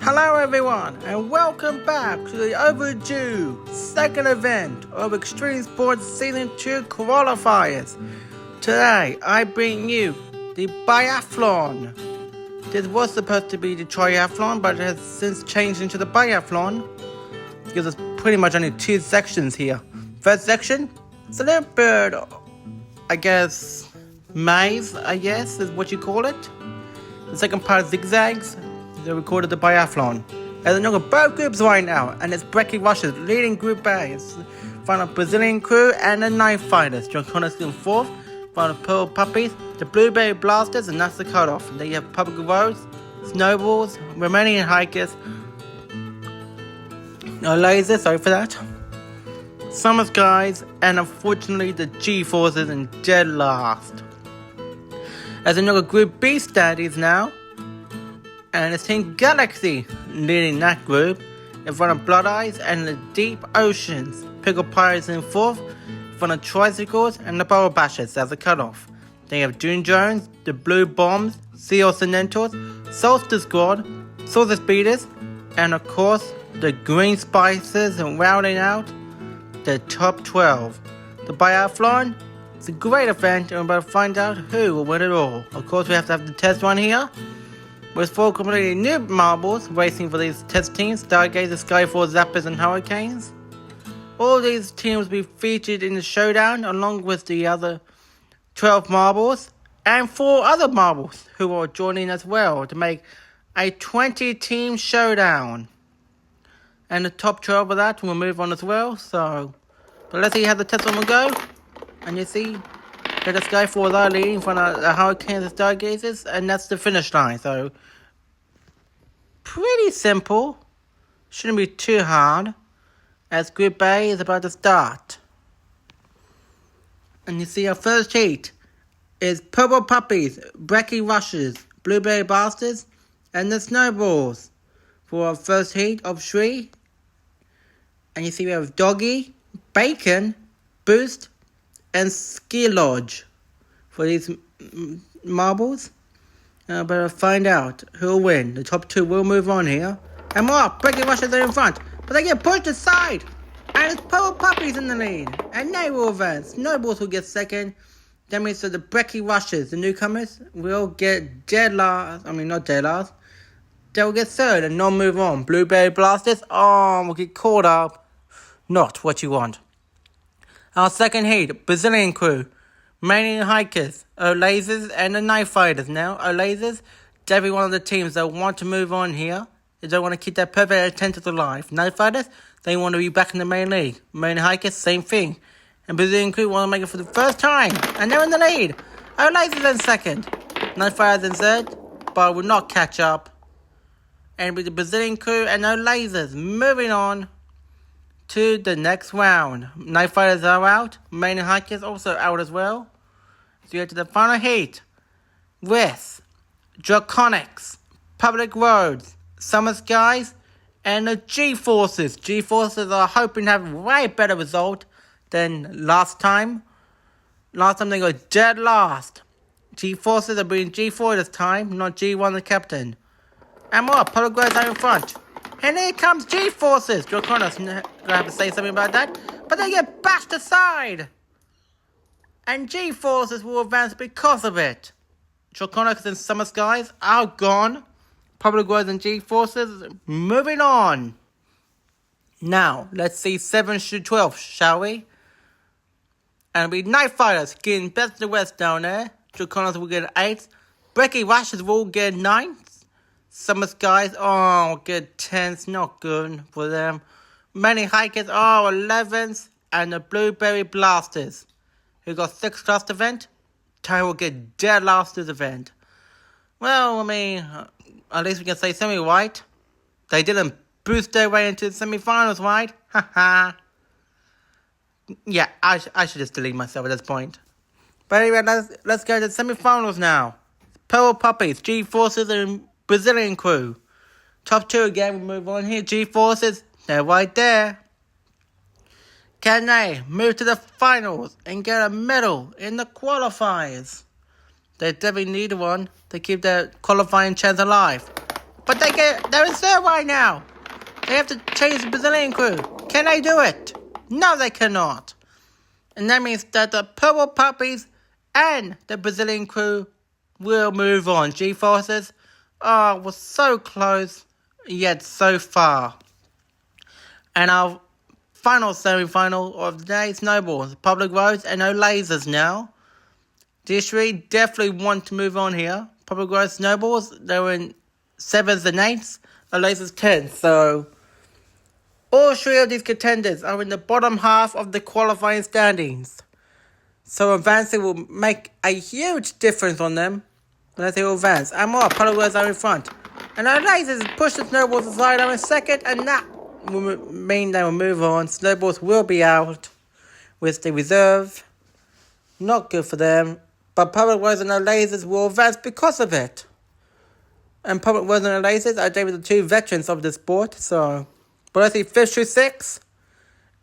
Hello everyone, and welcome back to the overdue second event of Extreme Sports Season 2 qualifiers. Today, I bring you the Biathlon. This was supposed to be the triathlon, but it has since changed into the Biathlon, because there's pretty much only two sections here. First section, it's a little bit, maze, is what you call it. The second part, zigzags. They recorded the Biathlon. There's another both groups right now, and it's Brecky Rushers leading Group A. It's found a Brazilian crew and the Knife Fighters. John Connor's in fourth, found the Pearl Puppies, the Blueberry Blasters, and that's the cutoff. And then you have Public Roads, Snowballs, Romanian Hikers, no lasers, sorry for that. Summer Skies, and unfortunately the G-Forces in dead last. There's another Group B standings now. And it's Team Galaxy leading that group in front of Blood Eyes and the Deep Oceans. Pickle Pirates in fourth, in front of Tricycles and the Barrel Bashers as a cutoff. Then you have June Jones, the Blue Bombs, Sea Occidentals, Solstice Squad, Solstice Speeders, and of course the Green Spices and rounding out the top 12. The Biathlon, it's a great event and we're about to find out who will win it all. Of course we have to have the test run here. With four completely new marbles racing for these test teams, Stargazers, Skyfall, Zappers and Hurricanes. All these teams will be featured in the showdown along with the other 12 marbles and 4 other marbles who are joining as well to make a 20-team showdown. And the top 12 of that will move on as well. But let's see how the test one will go. And you see that the Skyfall are leading in front of the Hurricanes and Stargazers, and that's the finish line. So pretty simple, shouldn't be too hard, as Group A is about to start. And you see our first heat is Purple Puppies, Brecky Rushers, Blueberry Bastards, and the Snowballs for our first heat of 3. And you see we have Doggy, Bacon, Boost, and Ski Lodge for these marbles. Better find out who will win. The top 2 will move on here. And more, Brecky Rushers are in front, but they get pushed aside. And it's Purple Puppies in the lead. And they will advance. Snowballs will get second. That means that the Brecky Rushers, the newcomers, will get not dead last. They will get third and not move on. Blueberry Blasters, will get caught up. Not what you want. Our second heat, Brazilian crew, Romanian Hikers, Lasers, and the Knife Fighters. Now, Lasers, every one of the teams that want to move on here. They don't want to keep their perfect attention alive. Knife Fighters, they want to be back in the main league. Romanian Hikers, same thing. And Brazilian crew want to make it for the first time. And they're in the lead. Lasers in second. Knife Fighters in third, but will not catch up. And with the Brazilian crew and Lasers moving on to the next round. Knife Fighters are out. Main Hikers also out as well. So you get to the final heat with Draconics, Public Roads, Summer Skies, and the G-Forces. G-Forces are hoping to have a way better result than last time. Last time they got dead last. G-Forces are being G4 this time, not G1 the captain. And more, Public Roads are in front. And here comes G-Forces. Joe Connor's going to have to say something about that. But they get bashed aside. And G-Forces will advance because of it. Joe Connors and Summer Skies are gone. Public Roads and G-Forces moving on. Now, let's see 7 to 12, shall we? And it'll be Knife Fighters getting best of the West down there. Joe Connors will get 8th. Brecky Rushers will get 9th. Summer Skies, get 10th, not good for them. Many Hikers, 11th. And the Blueberry Blasters, who got 6th last event, they will get dead last this event. Well, at least we can say something right. They didn't boost their way into the semi-finals, right? Haha. Yeah, I should just delete myself at this point. But anyway, let's go to the semi-finals now. Purple Puppies, G-Forces, and Brazilian crew. Top 2 again, we move on here. G-Forces, they're right there. Can they move to the finals and get a medal in the qualifiers? They definitely need one to keep their qualifying chance alive. But they're in third right now. They have to change the Brazilian crew. Can they do it? No, they cannot. And that means that the Purple Puppies and the Brazilian crew will move on. G-Forces was so close, yet so far. And our final semi-final of the day, snowballs, public roads, and no lasers now. These three definitely want to move on here. Public roads, snowballs, they were in 7th and 8th, no lasers 10th. So all three of these contenders are in the bottom half of the qualifying standings. So advancing will make a huge difference on them when they will advance. And more, public roads are in front. And our lasers push the snowballs aside, are in second, and that will mean they will move on. Snowballs will be out with the reserve. Not good for them. But public roads and no lasers will advance because of it. And public roads and no lasers are the two veterans of the sport. So, but I see 5th through 6th.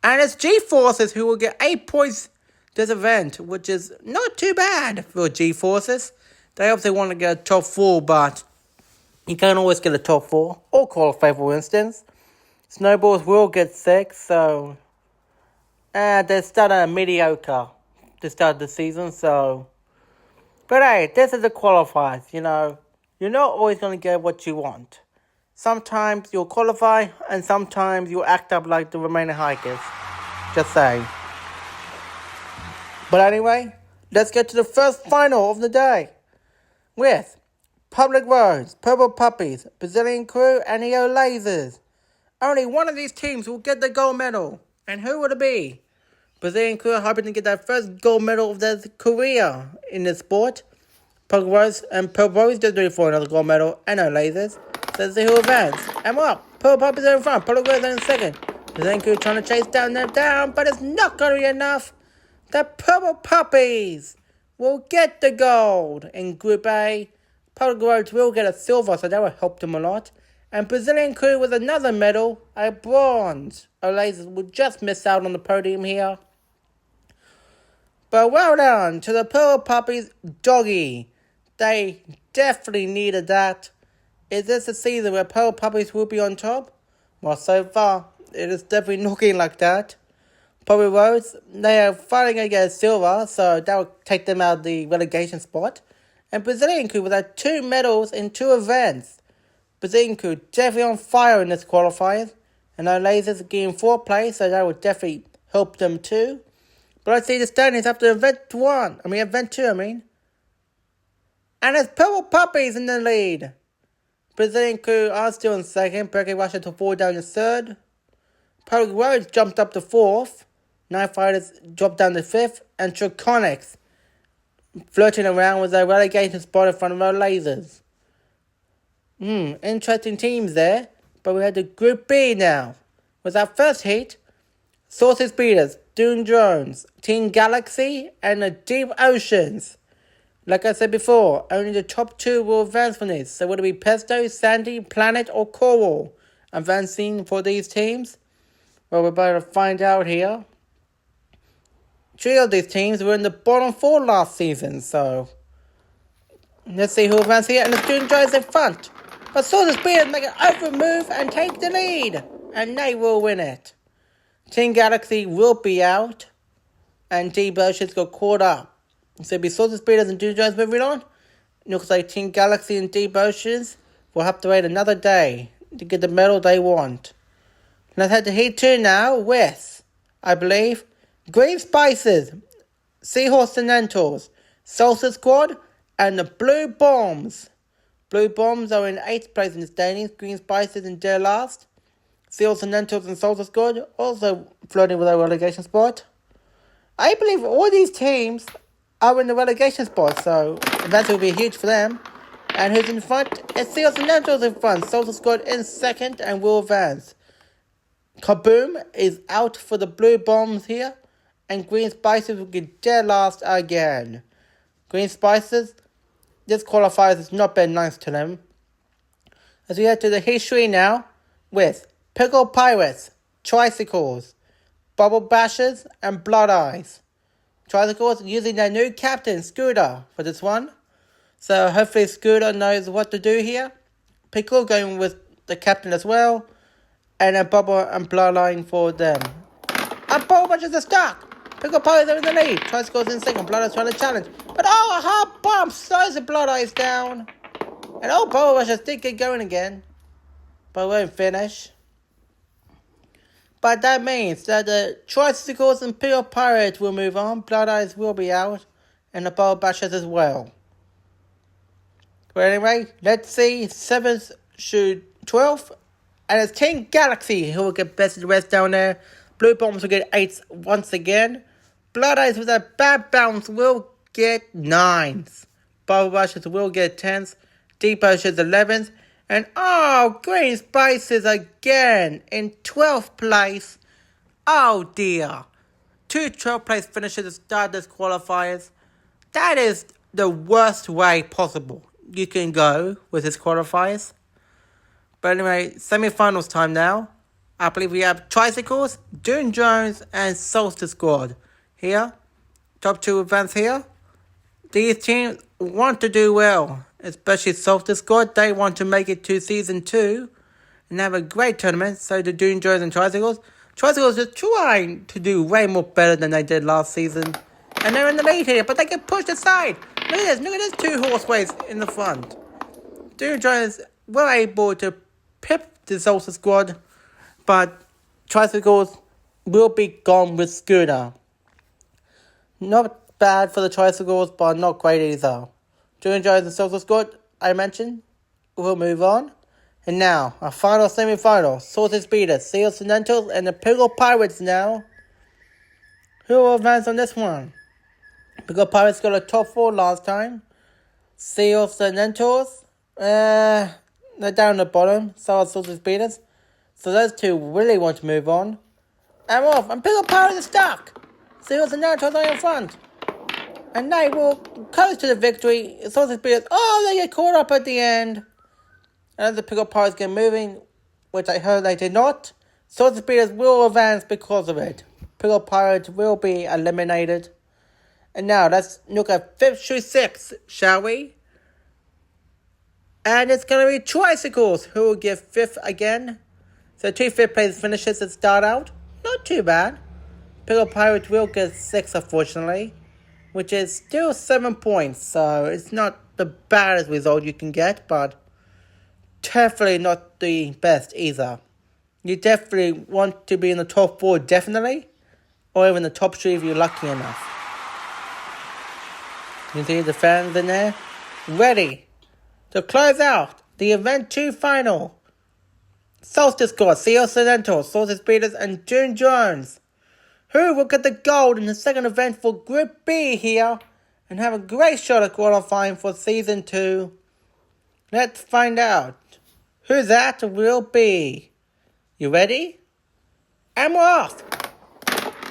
And it's G-Forces who will get 8 points this event, which is not too bad for G-Forces. They obviously want to get a top 4, but you can't always get a top 4 or qualify, for instance. Snowballs will get 6, so they're still mediocre to start the season, so. But hey, this is the qualifiers, you know. You're not always going to get what you want. Sometimes you'll qualify, and sometimes you'll act up like the remaining hikers. Just saying. But anyway, let's get to the first final of the day. With Public Roads, Purple Puppies, Brazilian Crew, and EO Lasers. Only one of these teams will get the gold medal. And who would it be? Brazilian Crew are hoping to get their first gold medal of their career in the sport. Public Roads and Purple Puppies just doing for another gold medal and no lasers. So let's see who advance. And what? Purple Puppies are in front, Public Roads are in second. Brazilian Crew trying to chase them down, but it's not going to be enough. The Purple Puppies will get the gold in Group A. Public Roads will get a silver, so that will help them a lot. And Brazilian Crew with another medal, a bronze. Lasers will just miss out on the podium here. But well done to the Purple Puppies doggy. They definitely needed that. Is this a season where Purple Puppies will be on top? Well, so far, it is definitely looking like that. Public Roads, they are finally going to get a silver, so that will take them out of the relegation spot. And Brazilian Crew with 2 medals in 2 events. Brazilian Crew definitely on fire in this qualifiers. And our lasers are getting 4th place, so that will definitely help them too. But I see the standings after event 2. And it's Purple Puppies in the lead. Brazilian Crew are still in second. Breaking Russia to 4 down to 3rd. Public Roads jumped up to 4th. Night Fighters dropped down to 5th. And Triconics flirting around with their relegation spot in front of our lasers. Interesting teams there. But we had the Group B now. With our first heat, Sources Speeders, Dune Drones, Team Galaxy, and the Deep Oceans. Like I said before, only the top 2 will advance from this. So would it be Pesto, Sandy, Planet, or Qual advancing for these teams? Well, we're about to find out here. 3 of these teams were in the bottom 4 last season, so let's see who advances here. And the Dune Drones in front. But Sources Speeders make an over move and take the lead. And they will win it. Team Galaxy will be out. And Deep Oceans got caught up. So it'll be Sources Speeders and Dune Drones moving on. It looks like Team Galaxy and Deep Oceans will have to wait another day to get the medal they want. Let's head to Heat 2 now with, I believe, Green Spices, Seahorse and Mentors, Salsa Squad, and the Blue Bombs. Blue Bombs are in 8th place in the standings. Green Spices in dead last. Seahorse and Mentors and Salsa Squad also flirting with our relegation spot. I believe all these teams are in the relegation spot, so that will be huge for them. And who's in front? It's Seahorse and Mentors in front. Salsa Squad in second and will advance. Kaboom is out for the Blue Bombs here. And Green Spices will get dead last again. Green Spices, this qualifiers has not been nice to them. As we head to the Heat 3 now with Pickle Pirates, Tricycles, Bubble Bashers, and Blood Eyes. Tricycles using their new captain, Scooter, for this one. So hopefully Scooter knows what to do here. Pickle going with the captain as well. And a bubble and bloodline for them. And Bubble Rushes are stuck. Pickle Pirates are in the lead. Tries scores in second. Bloodline's trying to challenge. But a hard bomb slows the Bloodline's down. And Bubble Rushes did get going again. But won't finish. But that means that the Tricycles and Pickle Pirates will move on. Blood Eyes will be out. And the Bubble Bashers as well. But anyway, let's see. 7th through 12th. And it's Team Galaxy who will get best of the rest down there. Blue Bombs will get 8s once again. Blood Eyes with a bad bounce will get 9s. Bubble Bashers will get 10s. Deep Oceans 11s. And Green Spices again in 12th place. Oh dear. 2 12th place finishes to start this qualifiers. That is the worst way possible you can go with this qualifiers. But anyway, semi-finals time now. I believe we have Tricycles, Dune Jones, and Solstice Squad here. Top 2 events here. These teams want to do well, especially Solstice Squad. They want to make it to Season 2 and have a great tournament. So do Dune Jones and Tricycles. Tricycles are trying to do way more better than they did last season. And they're in the lead here, but they get pushed aside. Look at this 2 horseways in the front. Dune Jones were able to pip the Solstice Squad, but Tricycles will be gone with Scooter. Not bad for the Tricycles, but not great either. Dune Jones and Solstice Squad, I mentioned, will move on. And now, our final semi-final, Solstice Speeders, Sea Occidentals, and the Pickle Pirates now. Who will advance on this one? Pickle Pirates got a top 4 last time. Sea Occidentals, they're down the bottom. So are Solstice Speeders. So those 2 really want to move on. And off. And Pickle Pirates are stuck. Sea Occidentals are in front. And they will close to the victory. Solstice Speeders, they get caught up at the end. And the Pickle Pirates get moving, which I heard they did not. Solstice Speeders will advance because of it. Pickle Pirates will be eliminated. And now let's look at 5th through 6th, shall we? And it's going to be Tricycles who will get 5th again. So 2 5th place finishes that start out. Not too bad. Pickle Pirates will get 6th, unfortunately. Which is still 7 points. So it's not the baddest result you can get. But definitely not the best either. You definitely want to be in the top 4, definitely. Or even the top 3 if you're lucky enough. You see the fans in there? Ready to close out the Event 2 final. Solstice Squad, Sea Occidentals, Solstice Speeders, and Dune Jones. Who will get the gold in the second event for Group B here and have a great shot at qualifying for Season 2? Let's find out who that will be. You ready? And we're off.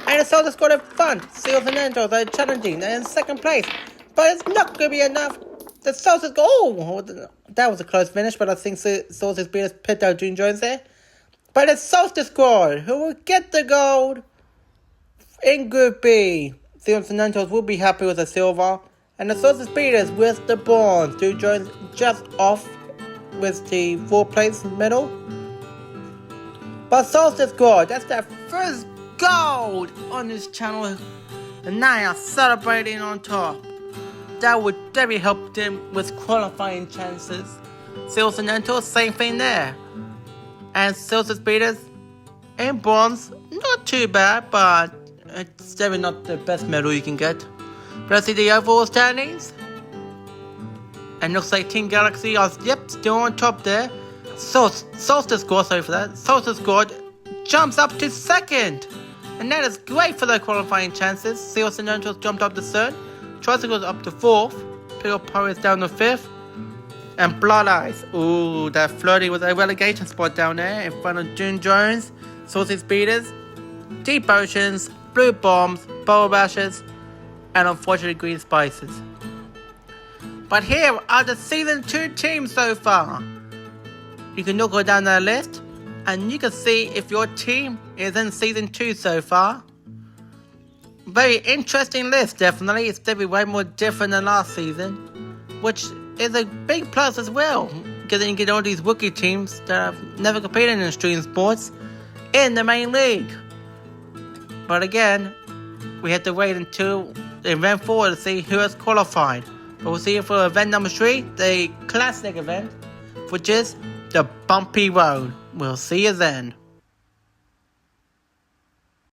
And the Solstice Squad in front. Sea Occidentals are challenging. They're in second place. But it's not going to be enough. The Solstice that was a close finish, but I think Solstice Speeders picked out Dune Jones there. But it's Solstice Squad who will get the gold in Group B. The Occidentals will be happy with the silver. And the Solstice Speeders with the bronze. Dune Jones just off with the 4th place medal. But Solstice Squad, that's their first gold on this channel. And now they are celebrating on top. That would definitely help them with qualifying chances. Sea Occidentals, same thing there. And Solstice Speeders in bronze, not too bad, but it's definitely not the best medal you can get. Let's see the overall standings. And looks like Team Galaxy are, still on top there. Solstice Squad, sorry for that. Solstice Squad jumps up to 2nd. And that is great for their qualifying chances. Sea Occidentals jumped up to 3rd. Tricycles up to 4th. Pickle Pirates down to 5th. And Blood Eyes. Ooh, that flirty with a relegation spot down there in front of Dune Jones, Solstice Speeders, Deep Oceans, Blue Bombs, Bubble Bashers, and unfortunately Green Spices. But here are the Season 2 teams so far. You can look down that list and you can see if your team is in Season 2 so far. Very interesting list, definitely. It's definitely way more different than last season, which is a big plus as well. because then you get all these rookie teams that have never competed in extreme sports in the main league. But again, we have to wait until event 4 to see who has qualified. But we'll see you for event number 3, the classic event, which is the bumpy road. We'll see you then.